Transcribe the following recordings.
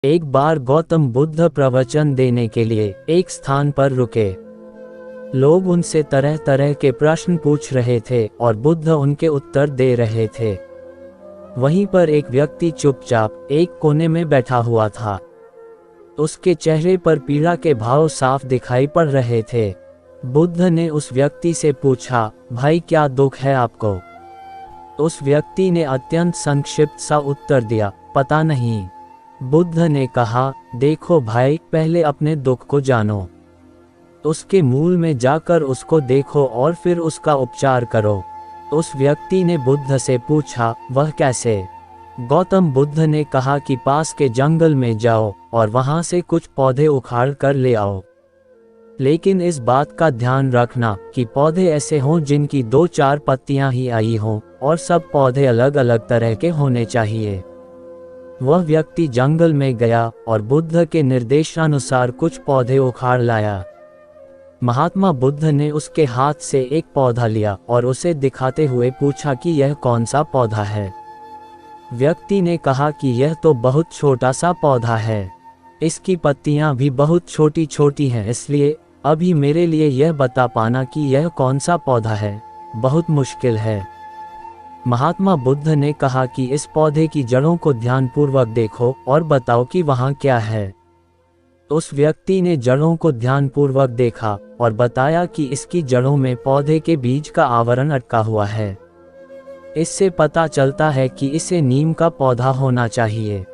एक बार गौतम बुद्ध प्रवचन देने के लिए एक स्थान पर रुके। लोग उनसे तरह तरह के प्रश्न पूछ रहे थे और बुद्ध उनके उत्तर दे रहे थे। वहीं पर एक व्यक्ति चुपचाप एक कोने में बैठा हुआ था। उसके चेहरे पर पीड़ा के भाव साफ दिखाई पड़ रहे थे। बुद्ध ने उस व्यक्ति से पूछा, भाई क्या दुख है आपको? उस व्यक्ति ने अत्यंत संक्षिप्त सा उत्तर दिया, पता नहीं। बुद्ध ने कहा, देखो भाई, पहले अपने दुख को जानो, उसके मूल में जाकर उसको देखो और फिर उसका उपचार करो। उस व्यक्ति ने बुद्ध से पूछा, वह कैसे? गौतम बुद्ध ने कहा कि पास के जंगल में जाओ और वहां से कुछ पौधे उखाड़ कर ले आओ, लेकिन इस बात का ध्यान रखना कि पौधे ऐसे हों जिनकी 2-4 पत्तियां ही आई हों और सब पौधे अलग अलग तरह के होने चाहिए। वह व्यक्ति जंगल में गया और बुद्ध के निर्देशानुसार कुछ पौधे उखाड़ लाया। महात्मा बुद्ध ने उसके हाथ से एक पौधा लिया और उसे दिखाते हुए पूछा कि यह कौन सा पौधा है। व्यक्ति ने कहा कि यह तो बहुत छोटा सा पौधा है, इसकी पत्तियां भी बहुत छोटी छोटी हैं, इसलिए अभी मेरे लिए यह बता पाना कि यह कौन सा पौधा है बहुत मुश्किल है। महात्मा बुद्ध ने कहा कि इस पौधे की जड़ों को ध्यानपूर्वक देखो और बताओ कि वहाँ क्या है। उस व्यक्ति ने जड़ों को ध्यानपूर्वक देखा और बताया कि इसकी जड़ों में पौधे के बीज का आवरण अटका हुआ है। इससे पता चलता है कि इसे नीम का पौधा होना चाहिए।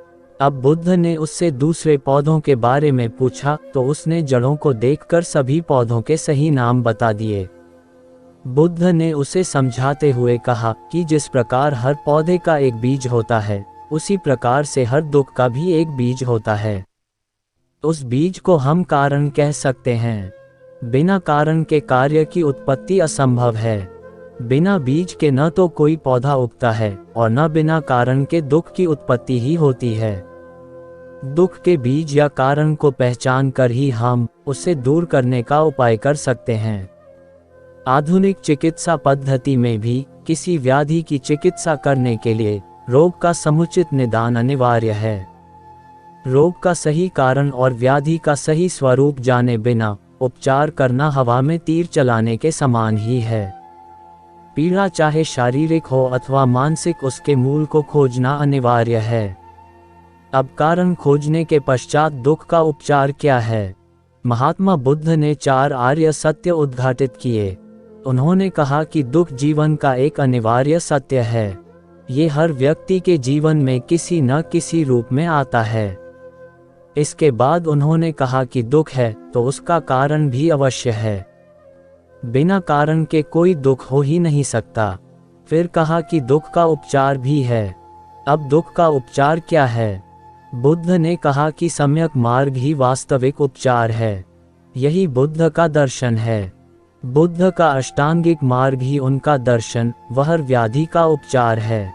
अब बुद्ध ने उससे दूसरे पौधों के बारे में पूछा तो उसने जड़ों को देखकर सभी पौधों के सही नाम बता दिए। बुद्ध ने उसे समझाते हुए कहा कि जिस प्रकार हर पौधे का एक बीज होता है, उसी प्रकार से हर दुख का भी एक बीज होता है। उस बीज को हम कारण कह सकते हैं। बिना कारण के कार्य की उत्पत्ति असंभव है। बिना बीज के न तो कोई पौधा उगता है और न बिना कारण के दुख की उत्पत्ति ही होती है। दुख के बीज या कारण को पहचान कर ही हम उसे दूर करने का उपाय कर सकते हैं। आधुनिक चिकित्सा पद्धति में भी किसी व्याधि की चिकित्सा करने के लिए रोग का समुचित निदान अनिवार्य है। रोग का सही कारण और व्याधि का सही स्वरूप जाने बिना उपचार करना हवा में तीर चलाने के समान ही है। पीड़ा चाहे शारीरिक हो अथवा मानसिक, उसके मूल को खोजना अनिवार्य है। अब कारण खोजने के पश्चात दुख का उपचार क्या है? महात्मा बुद्ध ने 4 आर्य सत्य उद्घाटित किए। उन्होंने कहा कि दुख जीवन का एक अनिवार्य सत्य है। ये हर व्यक्ति के जीवन में किसी न किसी रूप में आता है। इसके बाद उन्होंने कहा कि दुख है तो उसका कारण भी अवश्य है। बिना कारण के कोई दुख हो ही नहीं सकता। फिर कहा कि दुख का उपचार भी है। अब दुख का उपचार क्या है? बुद्ध ने कहा कि सम्यक मार्ग ही वास्तविक उपचार है। यही बुद्ध का दर्शन है। बुद्ध का अष्टांगिक मार्ग ही उनका दर्शन वह व्याधि का उपचार है।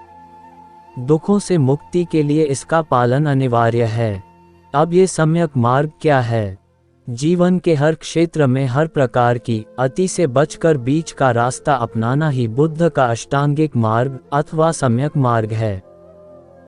दुखों से मुक्ति के लिए इसका पालन अनिवार्य है। अब ये सम्यक मार्ग क्या है? जीवन के हर क्षेत्र में हर प्रकार की अति से बचकर बीच का रास्ता अपनाना ही बुद्ध का अष्टांगिक मार्ग अथवा सम्यक मार्ग है।